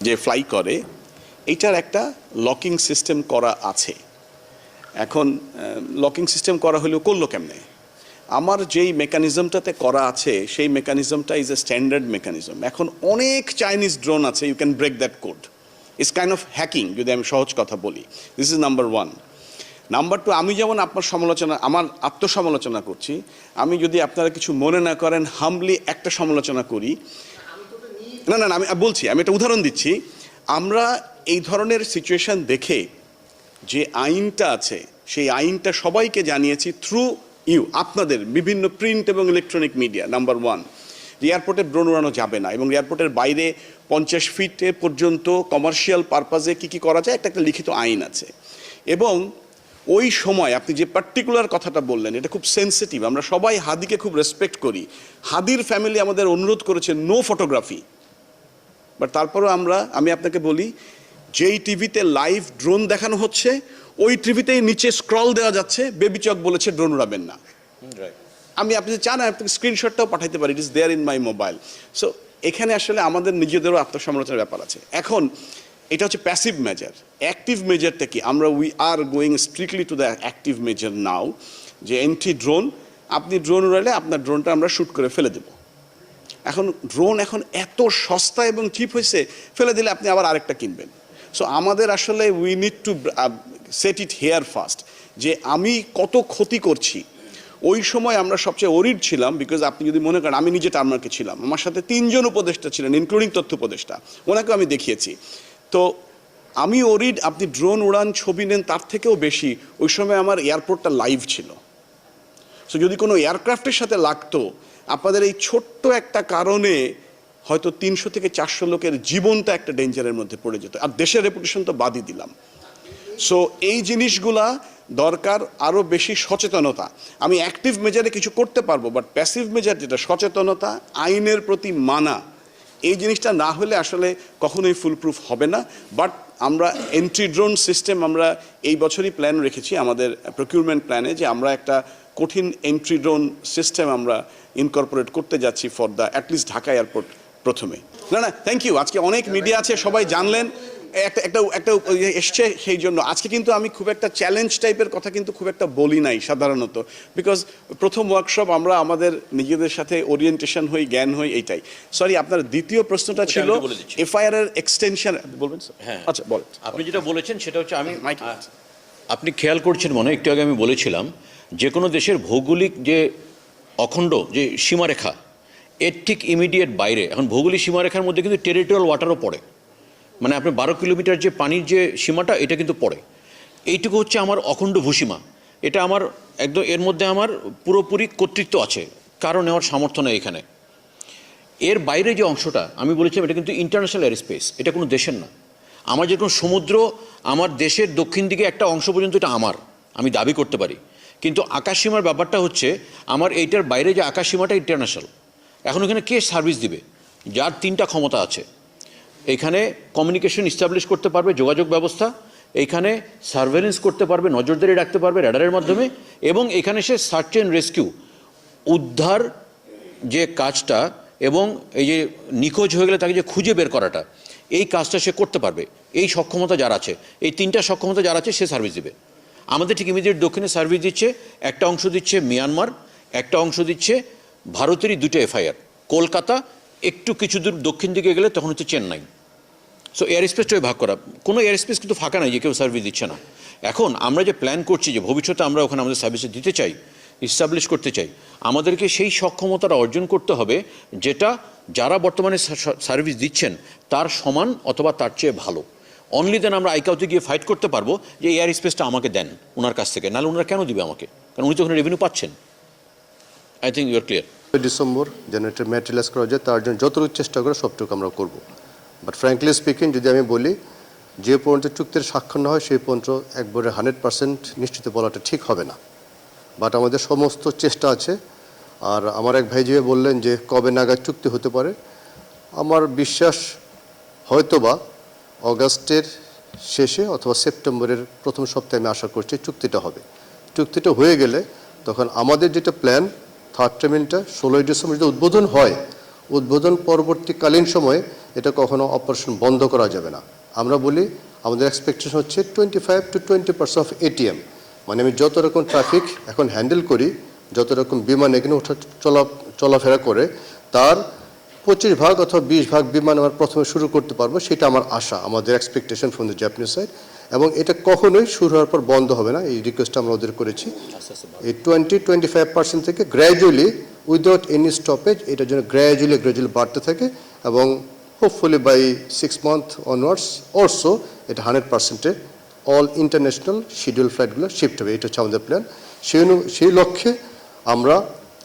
যে ফ্লাই করে এইটার একটা লকিং সিস্টেম করা আছে। এখন লকিং সিস্টেম করা হলেও করলো কেমনে? আমার যেই মেকানিজমটাতে করা আছে সেই মেকানিজমটা ইজ এ স্ট্যান্ডার্ড মেকানিজম। এখন অনেক চাইনিজ ড্রোন আছে, you can break that code. It's kind of hacking, যদি আমি সহজ কথা বলি। This is number one. Number two, আমি যেমন আপনার সমালোচনা, আমার আত্মসমালোচনা করছি, আমি যদি আপনারা কিছু মনে না করেন হাম্বলি একটা সমালোচনা করি। না না না, আমি বলছি, আমি একটা উদাহরণ দিচ্ছি। আমরা এই ধরনের সিচুয়েশন দেখে যে আইনটা আছে সেই আইনটা সবাইকে জানিয়েছি থ্রু আপনাদের বিভিন্ন প্রিন্ট এবং ইলেকট্রনিক মিডিয়া। নাম্বার ওয়ান, যে এয়ারপোর্টে ড্রোন উড়ানো যাবে না এবং এয়ারপোর্টের বাইরে 50 ফিটে পর্যন্ত কমার্শিয়াল পারপাজে কী করা যায় একটা লিখিত আইন আছে। এবং ওই সময় আপনি যে পার্টিকুলার কথাটা বললেন এটা খুব সেন্সিটিভ। আমরা সবাই হাদিকে খুব রেসপেক্ট করি। হাদির ফ্যামিলি আমাদের অনুরোধ করেছে নো ফটোগ্রাফি, বাট তারপরেও আমি আপনাকে বলি, যেই টিভিতে লাইভ ড্রোন দেখানো হচ্ছে ওই টিভিতেই নিচে স্ক্রল দেওয়া যাচ্ছে বেবি চক বলেছে ড্রোন উড়াবেন না। আপনি চান আপনাকে স্ক্রিনশটটাও পাঠাইতে পারি, it is there in my mobile. So এখানে আসলে আমাদের নিজেদেরও আত্মসমালোচনার ব্যাপার আছে। এখন এটা হচ্ছে প্যাসিভ মেজার। অ্যাক্টিভ মেজারটা কি? We are going strictly to the active measure now, যে এন্টি ড্রোন, আপনি ড্রোন উড়ালে আপনার ড্রোনটা আমরা শ্যুট করে ফেলে দেব। এখন ড্রোন এখন এত সস্তা এবং চিপ হয়েছে, ফেলে দিলে আপনি আবার আরেকটা কিনবেন। সো আমাদের আসলে we need to set it here first, যে আমি কত ক্ষতি করছি। ওই সময় আমরা সবচেয়ে ওরিড ছিলাম, বিকজ আপনি যদি মনে করেন আমি নিজে টার্মার্কে ছিলাম, আমার সাথে 3 জন উপদেষ্টা ছিলেন ইনক্লুডিং তথ্য উপদেষ্টা, ওনাকেও আমি দেখিয়েছি। তো আমি ওরিড, আপনি ড্রোন উড়ান ছবি নেন, তার থেকেও বেশি ওই সময় আমার এয়ারপোর্টটা লাইভ ছিল। সো যদি কোনো এয়ারক্রাফটের সাথে লাগতো, আপনাদের এই ছোট্ট একটা কারণে হয়তো 300 থেকে 400 লোকের জীবনটা একটা ডেঞ্জারের মধ্যে পড়ে যেত, আর দেশের রেপুটেশন তো বাদই দিলাম। সো এই জিনিসগুলা দরকার, আরও বেশি সচেতনতা। আমি অ্যাক্টিভ মেজারে কিছু করতে পারবো, বাট প্যাসিভ মেজার যেটা সচেতনতা, আইনের প্রতি মানা, এই জিনিসটা না হলে আসলে কখনোই ফুলপ্রুফ হবে না। বাট আমরা এন্ট্রি ড্রোন সিস্টেম আমরা এই বছরই প্ল্যান রেখেছি আমাদের প্রকিউরমেন্ট প্ল্যানে, যে আমরা একটা কঠিন এন্ট্রি ড্রোন সিস্টেম আমরা ইনকর্পোরেট করতে যাচ্ছি for the at least Dhaka airport প্রথমে। না থ্যাংক ইউ। আজকে অনেক মিডিয়া আছে, সবাই জানলেন, একটা এসছে সেই জন্য আজকে কিন্তু আমি খুব একটা চ্যালেঞ্জ টাইপের কথা কিন্তু খুব একটা বলি নাই সাধারণত, বিকজ প্রথম ওয়ার্কশপ আমরা আমাদের নিজেদের সাথে ওরিয়েন্টেশন হই, জ্ঞান হই, এইটাই। সরি, আপনার দ্বিতীয় প্রশ্নটা ছিল এফআইআর এর এক্সটেনশন, বলবেন স্যার? হ্যাঁ আচ্ছা বলেন। আপনি যেটা বলেছেন সেটা হচ্ছে, আপনি খেয়াল করছেন মনে, একটু আগে আমি বলেছিলাম যে কোনো দেশের ভৌগোলিক যে অখণ্ড যে সীমারেখা, এর ঠিক ইমিডিয়েট বাইরে, এখন ভৌগোলিক সীমারেখার মধ্যে কিন্তু টেরিটোরিয়াল ওয়াটারও পড়ে, মানে আপনি 12 কিলোমিটার যে পানির যে সীমাটা এটা কিন্তু পড়ে। এইটুকু হচ্ছে আমার অখণ্ড ভূসীমা, এটা আমার একদম, এর মধ্যে আমার পুরোপুরি কর্তৃত্ব আছে, কারো নেওয়ার সামর্থ্য নেই এখানে। এর বাইরে যে অংশটা আমি বলেছিলাম এটা কিন্তু ইন্টারন্যাশনাল এয়ার স্পেস, এটা কোনো দেশের না। আমার যেরকম সমুদ্র, আমার দেশের দক্ষিণ দিকে একটা অংশ পর্যন্ত এটা আমার, আমি দাবি করতে পারি, কিন্তু আকাশসীমার ব্যাপারটা হচ্ছে আমার এইটার বাইরে যে আকাশসীমাটা ইন্টারন্যাশনাল। এখন এখানে কে সার্ভিস দিবে? যার 3টা ক্ষমতা আছে, এখানে কমিউনিকেশন ইস্টাবলিশ করতে পারবে, যোগাযোগ ব্যবস্থা, এইখানে সার্ভেলেন্স করতে পারবে, নজরদারি রাখতে পারবে র্যাডারের মাধ্যমে, এবং এখানে সে সার্চ অ্যান্ড রেস্কিউ, উদ্ধার যে কাজটা এবং এই যে নিখোঁজ হয়ে গেলে তাকে যে খুঁজে বের করাটা, এই কাজটা সে করতে পারবে। এই সক্ষমতা যার আছে, এই 3টা সক্ষমতা যার আছে, সে সার্ভিস দেবে। আমাদের ঠিক ইমিডিয়েট দক্ষিণে সার্ভিস দিচ্ছে, একটা অংশ দিচ্ছে মিয়ানমার, একটা অংশ দিচ্ছে ভারতেরই 2টা এফআইআর, কলকাতা, একটু কিছু দূর দক্ষিণ দিকে গেলে তখন হচ্ছে চেন্নাই। সো এয়ার স্পেসটাই ভাগ করা, কোনো এয়ার স্পেস কিন্তু ফাঁকা নাই যে কেউ সার্ভিস দিচ্ছে না। এখন আমরা যে প্ল্যান করছি যে ভবিষ্যতে আমরা ওখানে আমাদের সার্ভিসে দিতে চাই, ইস্টাবলিশ করতে চাই, আমাদেরকে সেই সক্ষমতাটা অর্জন করতে হবে যেটা যারা বর্তমানে সার্ভিস দিচ্ছেন তার সমান অথবা তার চেয়ে ভালো। অনলি দেন আমরা আইকাউতে গিয়ে ফাইট করতে পারবো যে এয়ার স্পেসটা আমাকে দেন ওনার কাছ থেকে, নাহলে ওনারা কেন দিবে আমাকে? কারণ উনি তো ওখানে রেভিনিউ পাচ্ছেন। I think you are clear. December যেন এটা ম্যাটেরিয়ালাইজ করা যায়, তার জন্য যতটুকু চেষ্টা করে সবটুকু আমরা করবো। বাট ফ্র্যাঙ্কলি স্পিকিং, যদি আমি বলি, যে পর্যন্ত চুক্তির স্বাক্ষর না হয় সেই পর্যন্ত একবারে 100% নিশ্চিত বলাটা ঠিক হবে না। বাট আমাদের সমস্ত চেষ্টা আছে। আর আমার এক ভাই যে বললেন যে কবে নাগাদ চুক্তি হতে পারে, আমার বিশ্বাস হয়তোবা অগাস্টের শেষে অথবা সেপ্টেম্বরের প্রথম সপ্তাহে আমি আশা করছি চুক্তিটা হবে। চুক্তিটা হয়ে গেলে তখন আমাদের যেটা প্ল্যান, থার্ড টার্মিনালটা 16 ডিসেম্বর যদি উদ্বোধন হয়, উদ্বোধন পরবর্তীকালীন সময়ে এটা কখনো অপারেশন বন্ধ করা যাবে না। আমরা বলি আমাদের এক্সপেকটেশন হচ্ছে 25 to 20% অফ এটিএম, মানে আমি যত রকম ট্রাফিক এখন হ্যান্ডেল করি, যত রকম বিমান এখানে চলাফেরা করে, তার 25% অথবা 20% বিমান আমরা প্রথমে শুরু করতে পারবো, সেটা আমার আশা, আমাদের expectation from the Japanese side. এবং এটা কখনোই শুরু হওয়ার পর বন্ধ হবে না, এই রিকোয়েস্টটা আমরা ওদের করেছি। এই 20-25% থেকে গ্র্যাজুয়ালি উইদাউট এনি স্টপেজ এটার জন্য গ্র্যাজুয়ালি বাড়তে থাকে, এবং hopefully by 6 months onwards also এটা 100%-এ অল ইন্টারন্যাশনাল শিডিউল ফ্লাইটগুলো শিফট হবে। এটা হচ্ছে আমাদের প্ল্যান। সেই লক্ষ্যে আমরা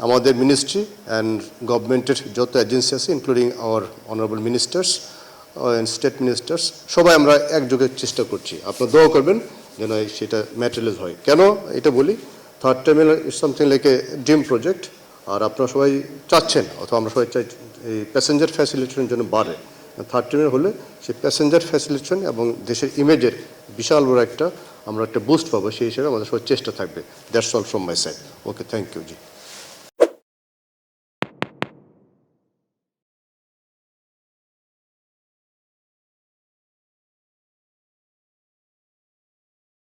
আমাদের মিনিস্ট্রি অ্যান্ড গভর্নমেন্টের যত এজেন্সি আছে, including hour honourable ministers and state ministers, সবাই আমরা একযোগে চেষ্টা করছি। আপনারা দোয়া করবেন যেন সেটা ম্যাটেরিয়ালাইজ হয়। কেন এটা বলি, third terminal is something like a dream project. আর আপনারা সবাই চাচ্ছেন, অথবা আমরা সবাই চাই এই প্যাসেঞ্জার ফ্যাসিলিটেশনের জন্য বাড়ে। থার্ড টার্মিনাল হলে সেই প্যাসেঞ্জার ফ্যাসিলিটেশন এবং দেশের ইমেজের বিশাল বড় একটা আমরা একটা বুস্ট পাবো, সেই হিসেবে আমাদের সবাই চেষ্টা থাকবে। That's all from my side. Okay, thank you G.